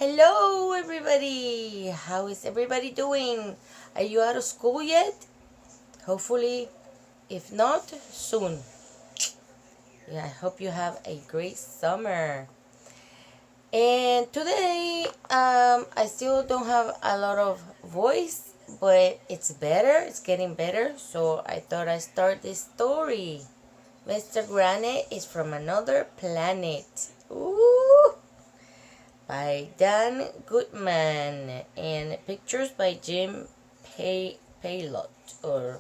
Hello, everybody. How is everybody doing? Are you out of school yet? Hopefully, if not, soon. Yeah, I hope you have a great summer. And today, I still don't have a lot of voice, but it's better. It's getting better. So I thought I'd start this story. Mr. Granite is from another planet. Ooh! By Dan Goodman and pictures by Jim Paylott or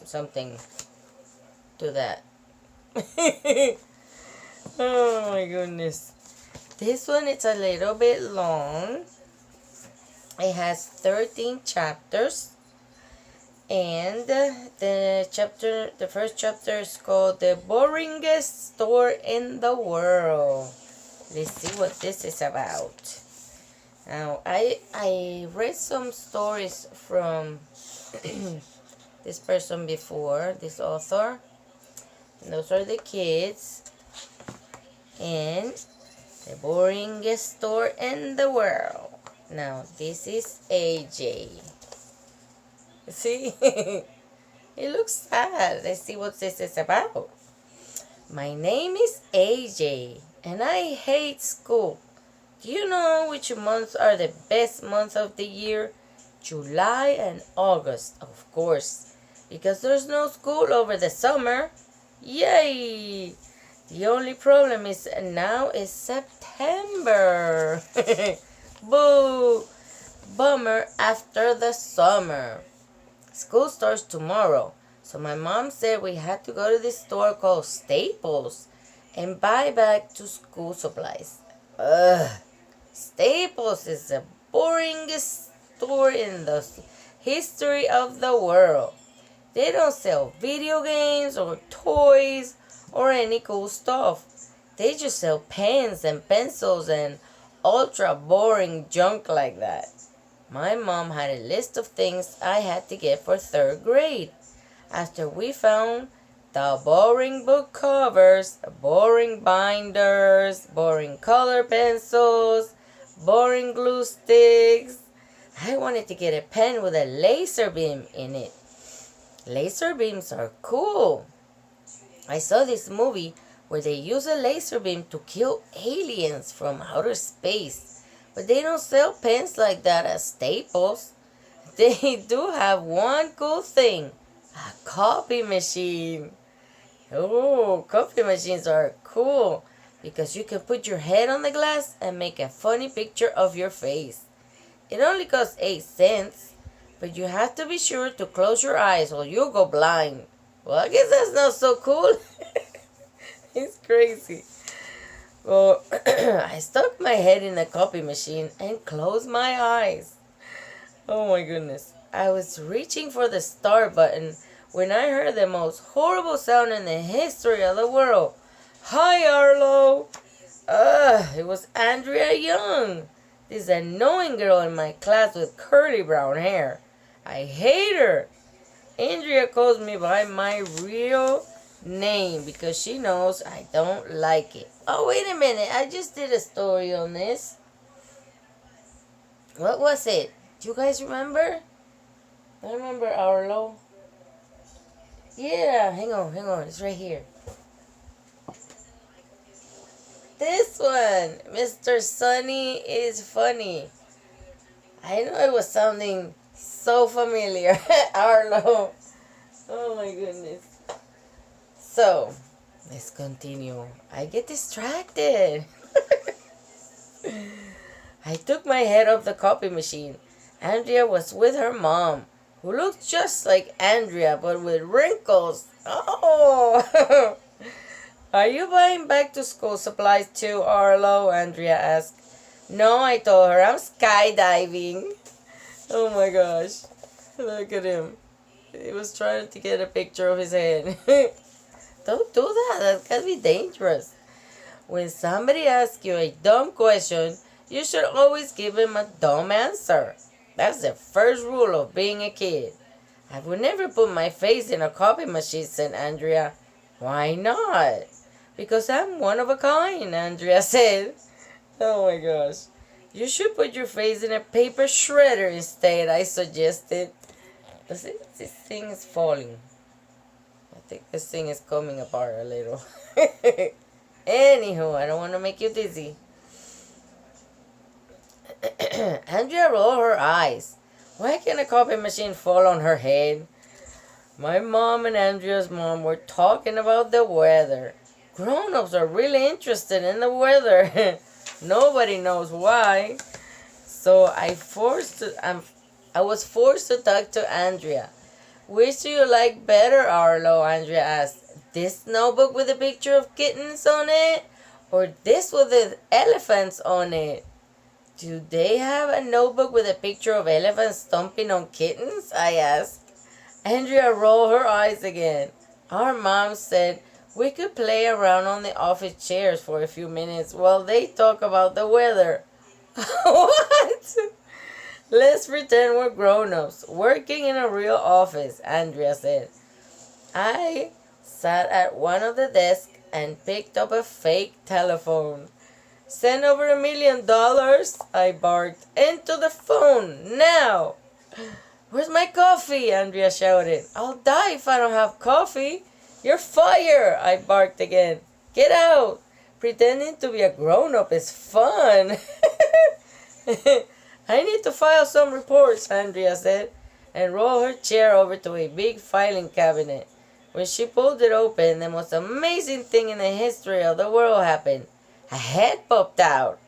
something to that. Oh my goodness. This one is a little bit long. It has 13 chapters. And the first chapter is called The Boringest Store in the World. Let's see what this is about. Now, I read some stories from this person before, this author. And those are the kids. And The Boringest Store in the World. Now, this is AJ. See? He looks sad. Let's see what this is about. My name is AJ. And I hate school. Do you know which months are the best months of the year? July and August, of course. Because there's no school over the summer. Yay! The only problem is now is September. Boo! Bummer after the summer. School starts tomorrow. So my mom said we had to go to this store called Staples and buy back to school supplies. Ugh. Staples is the boringest store in the history of the world. They don't sell video games or toys or any cool stuff. They just sell pens and pencils and ultra boring junk like that. My mom had a list of things I had to get for 3rd grade. After we found the boring book covers, boring binders, boring color pencils, boring glue sticks. I wanted to get a pen with a laser beam in it. Laser beams are cool. I saw this movie where they use a laser beam to kill aliens from outer space. But they don't sell pens like that at Staples. They do have one cool thing. A copy machine. Oh, copy machines are cool because you can put your head on the glass and make a funny picture of your face. It only costs 8 cents, but you have to be sure to close your eyes or you'll go blind. Well, I guess that's not so cool. It's crazy. Well, I stuck my head in the copy machine and closed my eyes. Oh my goodness. I was reaching for the start button when I heard the most horrible sound in the history of the world. Hi, Arlo. It was Andrea Young. This annoying girl in my class with curly brown hair. I hate her. Andrea calls me by my real name because she knows I don't like it. Oh, wait a minute. I just did a story on this. What was it? Do you guys remember? I remember Arlo. Yeah, hang on. It's right here. This one. Mr. Sunny is funny. I know it was sounding so familiar. Arlo. Oh my goodness. So, let's continue. I get distracted. I took my head off the copy machine. Andrea was with her mom, who looked just like Andrea but with wrinkles. Oh! Are you buying back to school supplies too, Arlo? Andrea asked. No, I told her, I'm skydiving. Oh my gosh. Look at him. He was trying to get a picture of his head. Don't do that. That can be dangerous. When somebody asks you a dumb question, you should always give them a dumb answer. That's the first rule of being a kid. I would never put my face in a copy machine, said Andrea. Why not? Because I'm one of a kind, Andrea said. Oh my gosh. You should put your face in a paper shredder instead, I suggested. This thing is falling. I think this thing is coming apart a little. Anywho, I don't want to make you dizzy. Andrea rolled her eyes. Why can't a copy machine fall on her head? My mom and Andrea's mom were talking about the weather. Grown-ups are really interested in the weather. Nobody knows why. So I was forced to talk to Andrea. Which do you like better, Arlo? Andrea asked. This notebook with a picture of kittens on it? Or this with the elephants on it? Do they have a notebook with a picture of elephants stomping on kittens? I asked. Andrea rolled her eyes again. Our mom said we could play around on the office chairs for a few minutes while they talk about the weather. What? Let's pretend we're grown-ups working in a real office, Andrea said. I sat at one of the desks and picked up a fake telephone. Send over $1 million, I barked. Into the phone, now! Where's my coffee? Andrea shouted. I'll die if I don't have coffee. You're fired, I barked again. Get out! Pretending to be a grown-up is fun. I need to file some reports, Andrea said, and rolled her chair over to a big filing cabinet. When she pulled it open, the most amazing thing in the history of the world happened. A head popped out.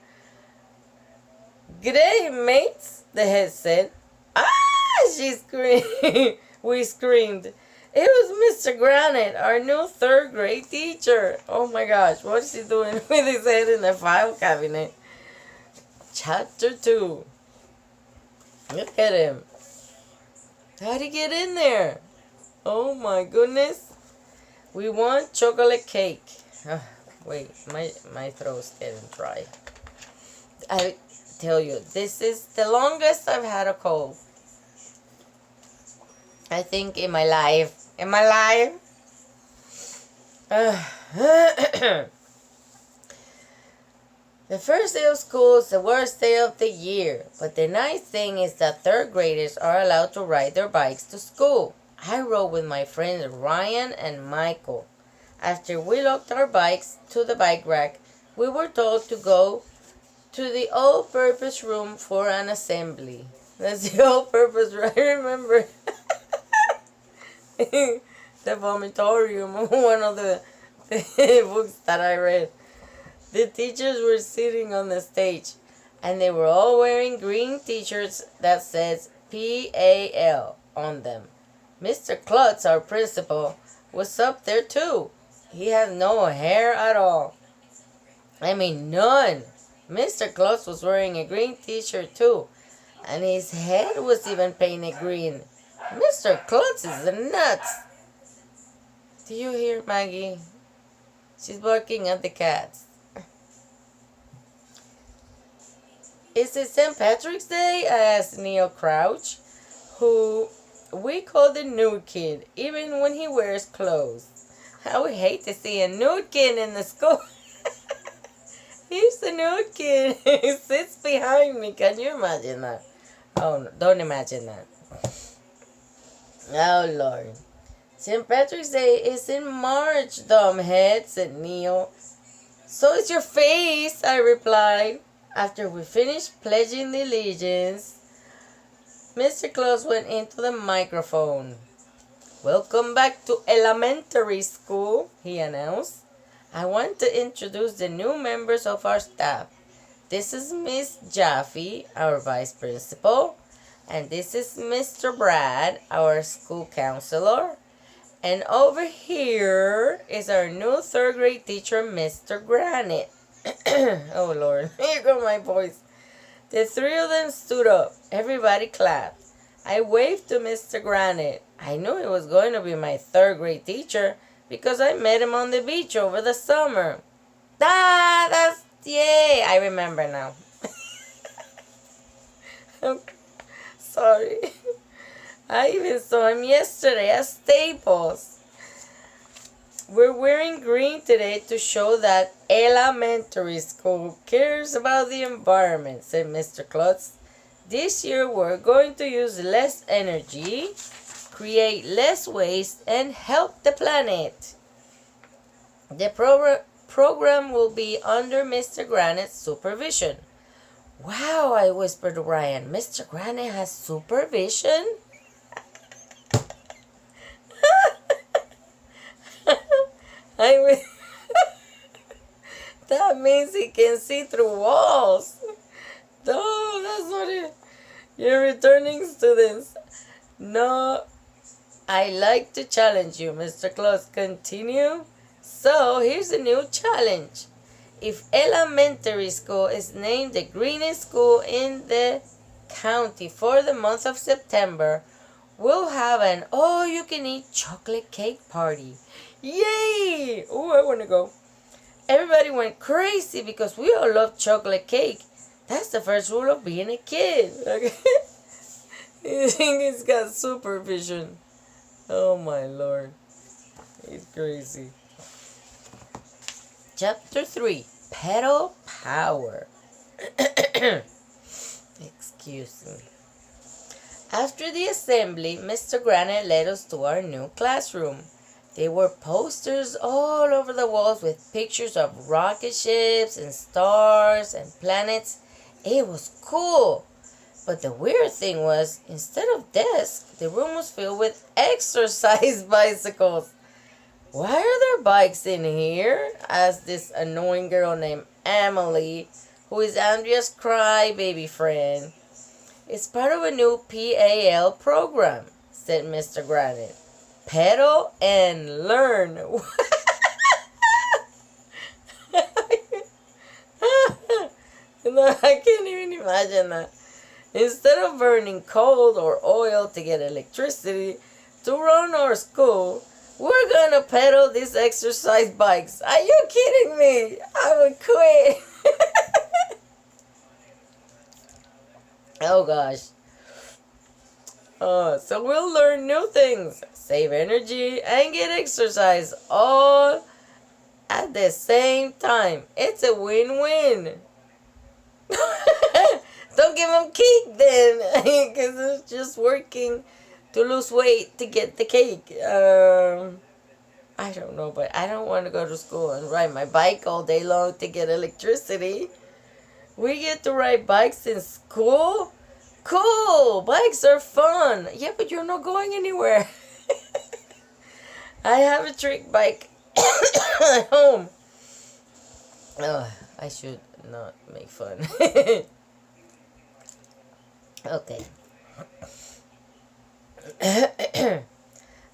G'day, mates, the head said. Ah, she screamed. We screamed. It was Mr. Granite, our new third grade teacher. Oh my gosh, what is he doing with his head in the file cabinet? Chapter 2. Look at him. How'd he get in there? Oh my goodness. We want chocolate cake. Wait, my throat's getting dry. I tell you, this is the longest I've had a cold. I think in my life. In my life. The first day of school is the worst day of the year, but the nice thing is that third graders are allowed to ride their bikes to school. I rode with my friends Ryan and Michael. After we locked our bikes to the bike rack, we were told to go to the all-purpose room for an assembly. That's the all-purpose room. I remember the vomitorium, one of the books that I read. The teachers were sitting on the stage, and they were all wearing green t-shirts that says PAL on them. Mr. Klutz, our principal, was up there too. He had no hair at all. I mean, none. Mr. Klutz was wearing a green t-shirt too, and his head was even painted green. Mr. Klutz is nuts. Do you hear Maggie? She's barking at the cats. Is it St. Patrick's Day? I asked Neil Crouch, who we call the nude kid, even when he wears clothes. I would hate to see a nude kid in the school. Here's the nude kid. He sits behind me. Can you imagine that? Oh, no, don't imagine that. Oh, Lord. St. Patrick's Day is in March, dumbhead, said Neil. So is your face, I replied. After we finished pledging the allegiance, Mr. Claus went into the microphone. Welcome back to elementary school, he announced. I want to introduce the new members of our staff. This is Miss Jaffe, our vice principal, and this is Mr. Brad, our school counselor. And over here is our new third grade teacher, Mr. Granite. Oh, Lord. Here goes my voice. The three of them stood up. Everybody clapped. I waved to Mr. Granite. I knew he was going to be my third grade teacher because I met him on the beach over the summer. Yay! I remember now. I'm sorry. I even saw him yesterday at Staples. We're wearing green today to show that elementary school cares about the environment, said Mr. Klutz. This year we're going to use less energy, create less waste, and help the planet. The program will be under Mr. Granite's supervision. Wow, I whispered to Ryan. Mr. Granite has supervision? That means he can see through walls. No, that's not it. You're returning students. No, I like to challenge you, Mr. Claus. Continue. So, here's a new challenge. If elementary school is named the greenest school in the county for the month of September, we'll have an all-you-can-eat chocolate cake party. Yay! Oh, I want to go. Everybody went crazy because we all love chocolate cake. That's the first rule of being a kid. Okay? You think it's got supervision. Oh my Lord. He's crazy. Chapter 3. Pedal Power. Excuse me. After the assembly, Mr. Granite led us to our new classroom. There were posters all over the walls with pictures of rocket ships and stars and planets. It was cool. But the weird thing was, instead of desks, the room was filled with exercise bicycles. Why are there bikes in here? Asked this annoying girl named Emily, who is Andrea's crybaby friend. It's part of a new PAL program, said Mr. Granite. Pedal and learn. No, I can't even imagine that. Instead of burning coal or oil to get electricity to run our school, we're gonna pedal these exercise bikes. Are you kidding me? I would quit. Oh gosh. So we'll learn new things, save energy, and get exercise all at the same time. It's a win-win. Don't give them cake then, because it's just working to lose weight to get the cake. I don't know, but I don't want to go to school and ride my bike all day long to get electricity. We get to ride bikes in school? Cool! Bikes are fun! Yeah, but you're not going anywhere. I have a trick bike at home. Oh, I should not make fun. Okay.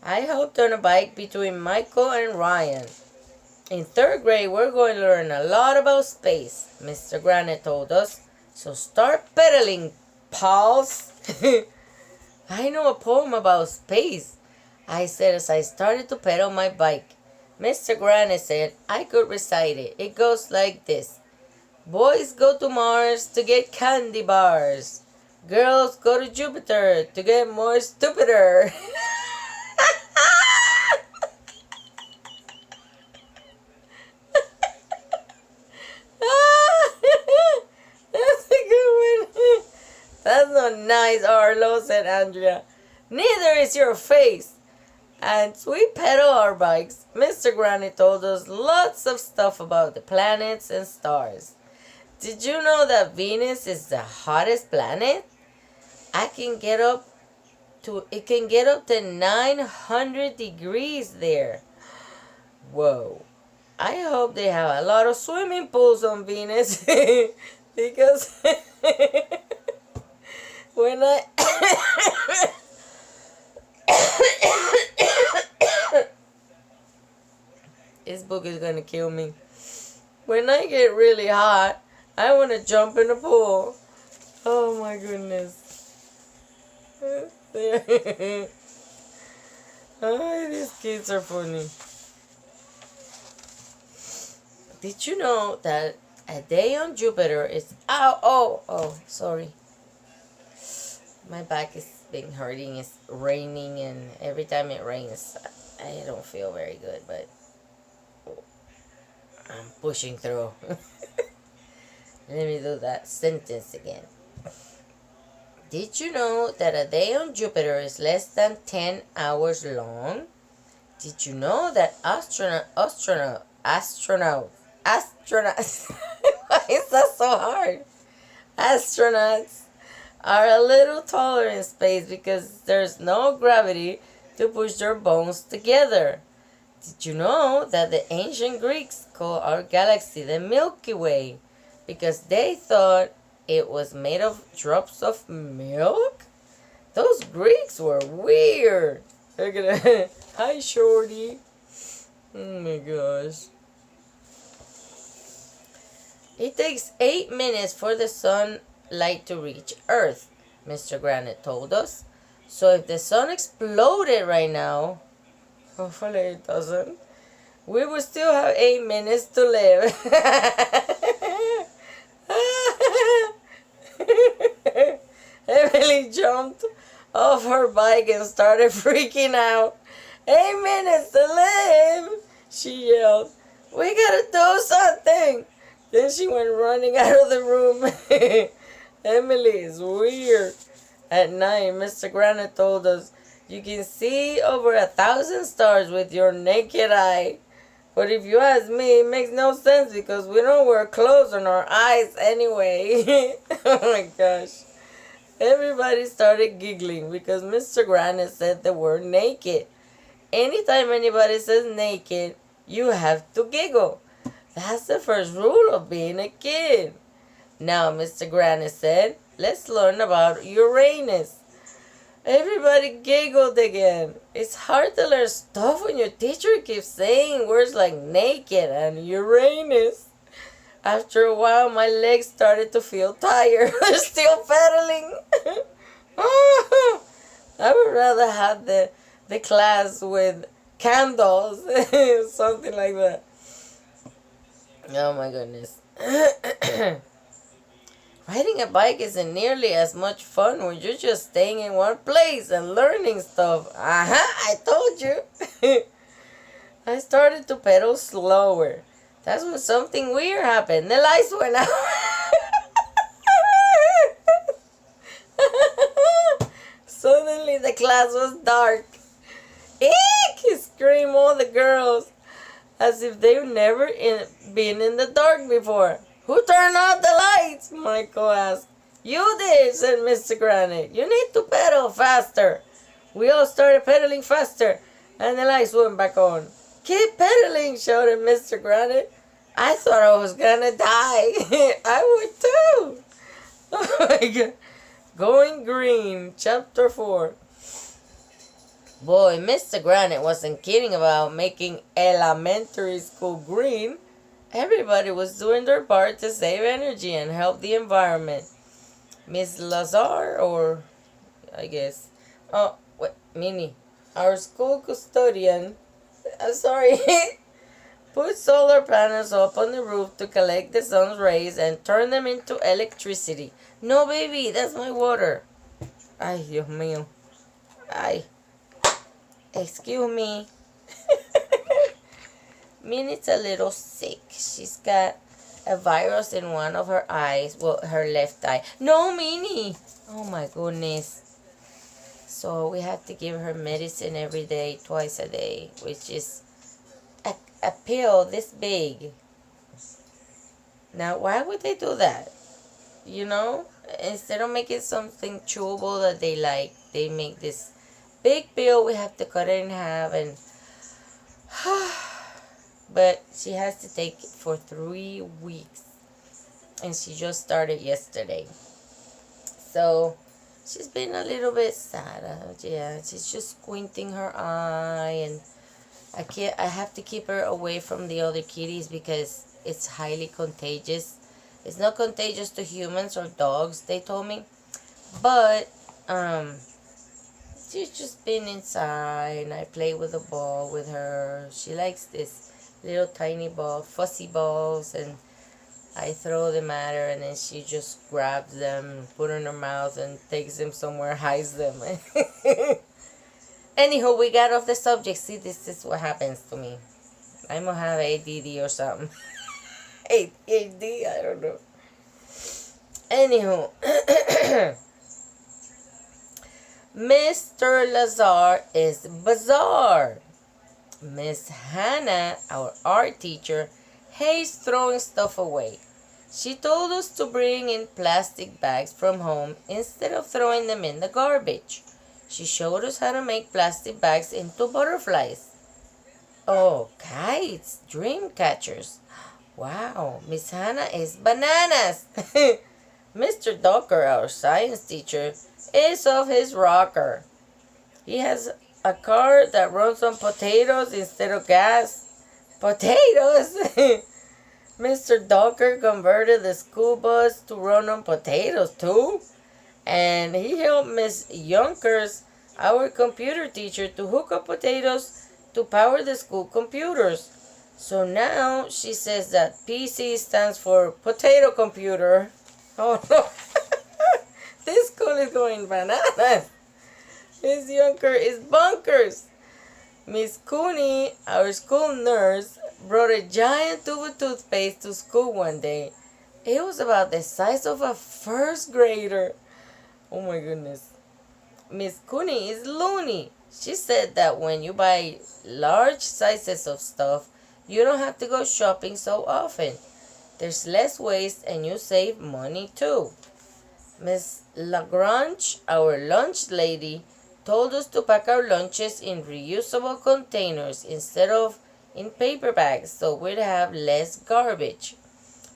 I hopped on a bike between Michael and Ryan. In 3rd grade, we're going to learn a lot about space, Mr. Granite told us. So start pedaling, pals. I know a poem about space, I said as I started to pedal my bike. Mr. Granite said I could recite it. It goes like this. Boys go to Mars to get candy bars. Girls go to Jupiter to get more stupider. That's a good one. That's not nice, Arlo, said Andrea. Neither is your face. And we pedal our bikes. Mr. Granite told us lots of stuff about the planets and stars. Did you know that Venus is the hottest planet? It can get up to 900 degrees there. Whoa. I hope they have a lot of swimming pools on Venus. Because when I this book is gonna kill me. When I get really hot, I want to jump in the pool. Oh my goodness. Oh, these kids are funny. Did you know that a day on Jupiter is... sorry. My back is been hurting. It's raining, and every time it rains, I don't feel very good, but I'm pushing through. Let me do that sentence again. Did you know that a day on Jupiter is less than 10 hours long? Did you know that astronauts, why is that so hard? Astronauts are a little taller in space because there's no gravity to push their bones together. Did you know that the ancient Greeks called our galaxy the Milky Way because they thought it was made of drops of milk? Those Greeks were weird. Look at that. Hi, Shorty. Oh my gosh. It takes 8 minutes for the sunlight to reach Earth, Mr. Granite told us. So if the sun exploded right now, hopefully it doesn't, we would still have 8 minutes to live. Emily jumped off her bike and started freaking out. 8 minutes to live, she yelled. We gotta do something. Then she went running out of the room. Emily is weird. At night, Mr. Granite told us, you can see over 1,000 stars with your naked eye. But if you ask me, it makes no sense because we don't wear clothes on our eyes anyway. Oh my gosh. Everybody started giggling because Mr. Granite said the word naked. Anytime anybody says naked, you have to giggle. That's the first rule of being a kid. Now, Mr. Granite said, let's learn about Uranus. Everybody giggled again. It's hard to learn stuff when your teacher keeps saying words like naked and Uranus. After a while, my legs started to feel tired. They're still pedaling. I would rather have the class with candles. Something like that. Oh my goodness. Riding a bike isn't nearly as much fun when you're just staying in one place and learning stuff. I told you. I started to pedal slower. That's when something weird happened. The lights went out. Suddenly the class was dark. Eek! Screamed all the girls, as if they've never been in the dark before. Who turned out the lights? Michael asked. You did, said Mr. Granite. You need to pedal faster. We all started pedaling faster, and the lights went back on. Keep pedaling, shouted Mr. Granite. I thought I was gonna die. I would too. Oh my God. Going Green, Chapter 4. Boy, Mr. Granite wasn't kidding about making elementary school green. Everybody was doing their part to save energy and help the environment. Miss Lazar, or I guess, Minnie, our school custodian, sorry, put solar panels up on the roof to collect the sun's rays and turn them into electricity. No, baby, that's my water. Ay, Dios mío. Ay, excuse me. Minnie's a little sick. She's got a virus in one of her eyes. Well, her left eye. No, Minnie. Oh my goodness. So we have to give her medicine every day, twice a day, which is a pill this big. Now, why would they do that? You know, instead of making something chewable that they like, they make this big pill. We have to cut it in half and but she has to take it for 3 weeks. And she just started yesterday. So she's been a little bit sad. Yeah, she's just squinting her eye, and I have to keep her away from the other kitties because it's highly contagious. It's not contagious to humans or dogs, they told me. But she's just been inside, and I play with a ball with her. She likes this little tiny ball, fussy balls, and I throw them at her, and then she just grabs them, put them in her mouth, and takes them somewhere, hides them. Anyhow, we got off the subject. See, this is what happens to me. I might have ADD or something. ADHD, I don't know. Anywho, Mr. Lazar is bizarre. Miss Hannah, our art teacher, hates throwing stuff away. She told us to bring in plastic bags from home instead of throwing them in the garbage. She showed us how to make plastic bags into butterflies. Oh, kites, dream catchers. Wow, Miss Hannah is bananas. Mr. Docker, our science teacher, is off his rocker. He has a car that runs on potatoes instead of gas. Potatoes? Mr. Docker converted the school bus to run on potatoes too. And he helped Miss Yonkers, our computer teacher, to hook up potatoes to power the school computers. So now she says that PC stands for potato computer. Oh no. This school is going bananas. Miss Yonker is bonkers. Miss Cooney, our school nurse, brought a giant tube of toothpaste to school one day. It was about the size of a first grader. Oh my goodness. Miss Cooney is loony. She said that when you buy large sizes of stuff, you don't have to go shopping so often. There's less waste and you save money too. Miss Lagrange, our lunch lady, told us to pack our lunches in reusable containers instead of in paper bags so we'd have less garbage.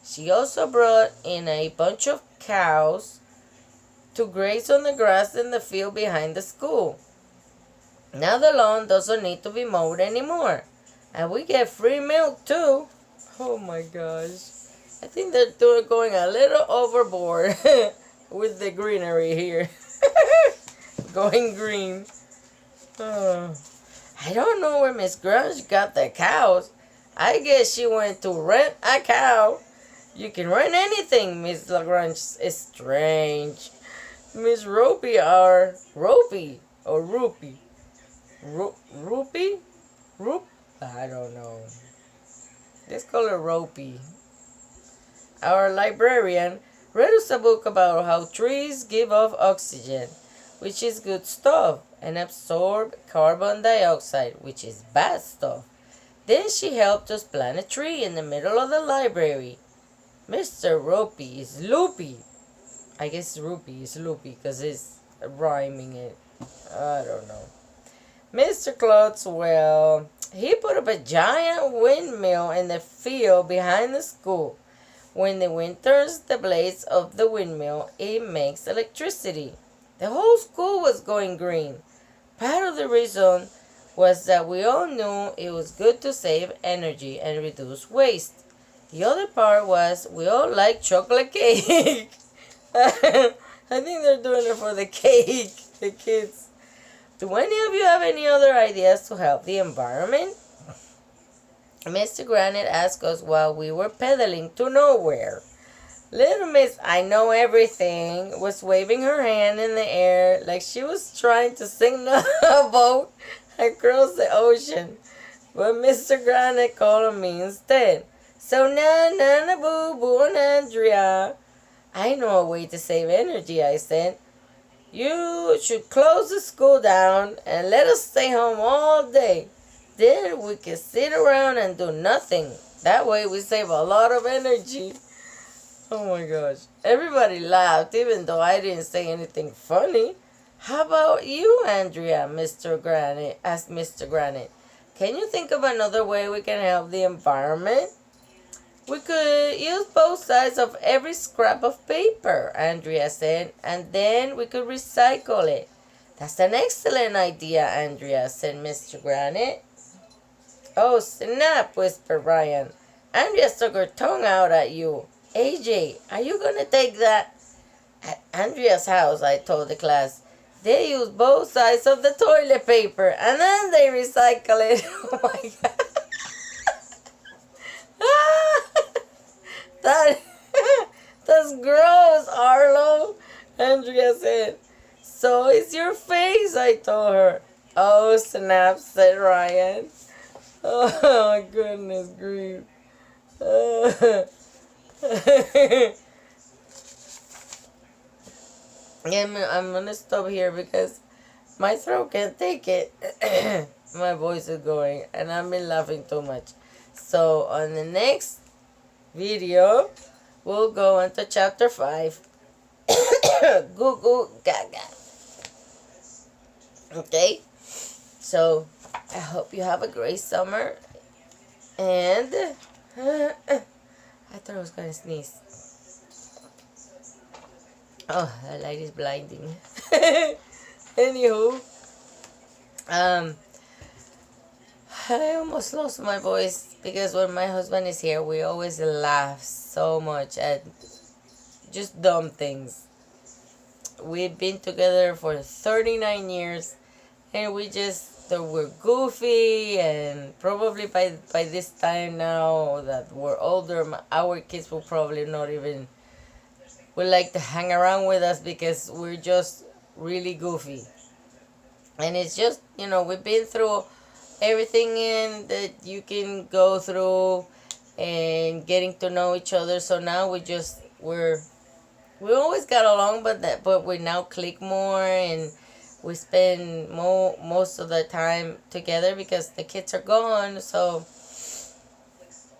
She also brought in a bunch of cows to graze on the grass in the field behind the school. Now the lawn doesn't need to be mowed anymore. And we get free milk too. Oh my gosh. I think they're going a little overboard with the greenery here. Going green. Oh. I don't know where Miss Grunge got the cows. I guess she went to rent a cow. You can rent anything, Miss Lagrange is strange. Miss Ropey or Ropey or Rupee? Rupee? Roop? I don't know. Let's call her Ropey. Our librarian read us a book about how trees give off oxygen, which is good stuff, and absorb carbon dioxide, which is bad stuff. Then she helped us plant a tree in the middle of the library. Mr. Ropey is loopy. I guess Rupee is loopy because it's rhyming it. I don't know. Mr. Klotz, well, he put up a giant windmill in the field behind the school. When the wind turns the blades of the windmill, it makes electricity. The whole school was going green. Part of the reason was that we all knew it was good to save energy and reduce waste. The other part was we all like chocolate cake. I think they're doing it for the cake, the kids. Do any of you have any other ideas to help the environment? Mr. Granite asked us while we were pedaling to nowhere. Little Miss I Know Everything was waving her hand in the air like she was trying to signal a boat across the ocean. But Mr. Granite called on me instead. So na boo boo and Andrea. I know a way to save energy, I said. You should close the school down and let us stay home all day. Then we can sit around and do nothing. That way we save a lot of energy. Oh my gosh. Everybody laughed even though I didn't say anything funny. How about you, Andrea, Mr. Granite? Asked Mr. Granite. Can you think of another way we can help the environment? We could use both sides of every scrap of paper, Andrea said, and then we could recycle it. That's an excellent idea, Andrea, said Mr. Granite. Oh, snap, whispered Ryan. Andrea stuck her tongue out at you. AJ, are you going to take that? At Andrea's house, I told the class, they use both sides of the toilet paper and then they recycle it. Oh my God. That's gross, Arlo, Andrea said. So is your face, I told her. Oh, snap, said Ryan. Oh, my goodness grief. I'm gonna stop here because my throat can't take it. My voice is going, and I've been laughing too much. So on the next video, we'll go into chapter 5. Goo goo gaga. Okay? So I hope you have a great summer. And I thought I was gonna sneeze. Oh, the light is blinding. Anywho, I almost lost my voice because when my husband is here, we always laugh so much at just dumb things. We've been together for 39 years, and we're goofy, and probably by this time now that we're older, our kids will probably not even would like to hang around with us because we're just really goofy. And it's just, we've been through everything in that you can go through and getting to know each other. So now we always got along, but we now click more, and we spend most of the time together because the kids are gone. So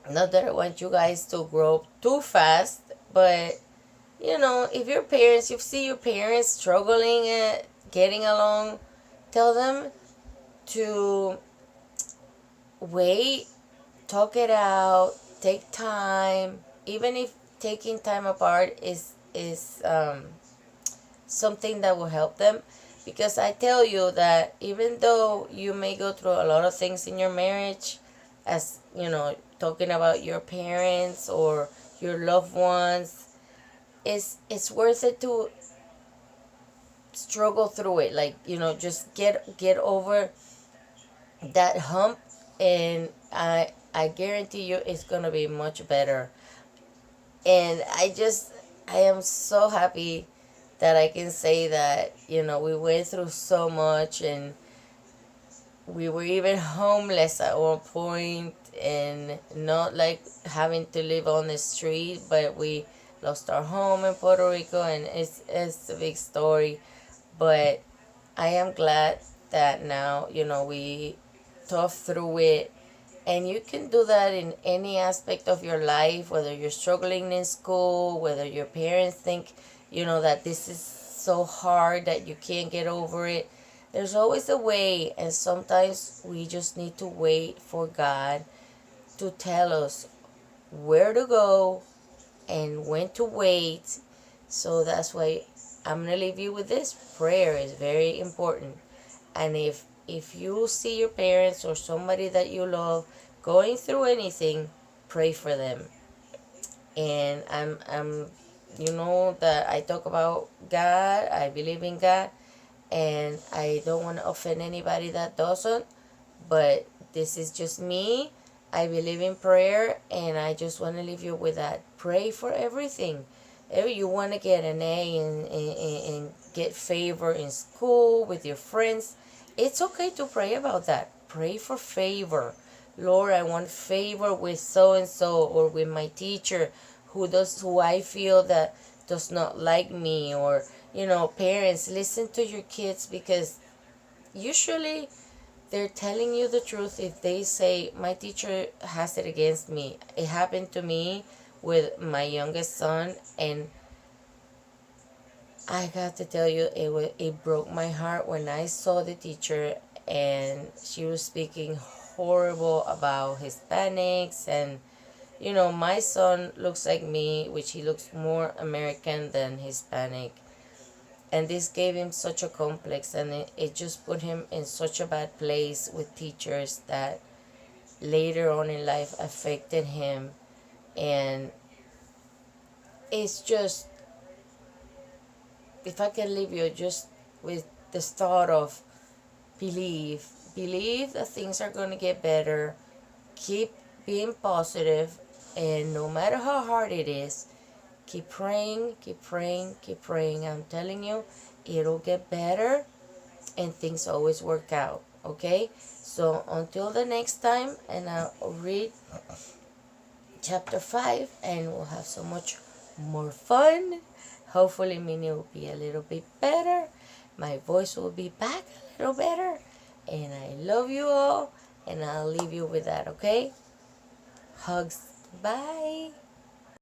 not that I want you guys to grow up too fast, but if you see your parents struggling at getting along, tell them to wait, talk it out, take time. Even if taking time apart is something that will help them, because I tell you that even though you may go through a lot of things in your marriage, as talking about your parents or your loved ones, it's worth it to struggle through it. Like, just get over that hump, and I guarantee you it's gonna be much better. And I am so happy that I can say that we went through so much, and we were even homeless at one point, and not like having to live on the street, but we lost our home in Puerto Rico, and it's a big story. But I am glad that now we tough through it. And you can do that in any aspect of your life, whether you're struggling in school, whether your parents think that this is so hard that you can't get over it. There's always a way, and sometimes we just need to wait for God to tell us where to go and when to wait. So that's why I'm going to leave you with this. Prayer is very important. And if you see your parents or somebody that you love going through anything, pray for them. And I'm that I talk about God, I believe in God, and I don't want to offend anybody that doesn't, but this is just me. I believe in prayer, and I just want to leave you with that. Pray for everything. If you want to get an A and get favor in school with your friends, it's okay to pray about that. Pray for favor. Lord, I want favor with so and so, or with my teacher who I feel that does not like me. Or parents, listen to your kids, because usually they're telling you the truth if they say, my teacher has it against me. It happened to me with my youngest son, and I got to tell you, it broke my heart when I saw the teacher, and she was speaking horrible about Hispanics. And my son looks like me, which he looks more American than Hispanic. And this gave him such a complex, and it just put him in such a bad place with teachers that later on in life affected him. And it's just, if I can leave you just with the thought of believe that things are going to get better. Keep being positive, and no matter how hard it is, keep praying, keep praying, keep praying. I'm telling you, it'll get better, and things always work out. Okay? So until the next time, and I'll read chapter 5, and we'll have so much more fun. Hopefully Minnie will be a little bit better. My voice will be back a little better. And I love you all. And I'll leave you with that, okay? Hugs. Bye.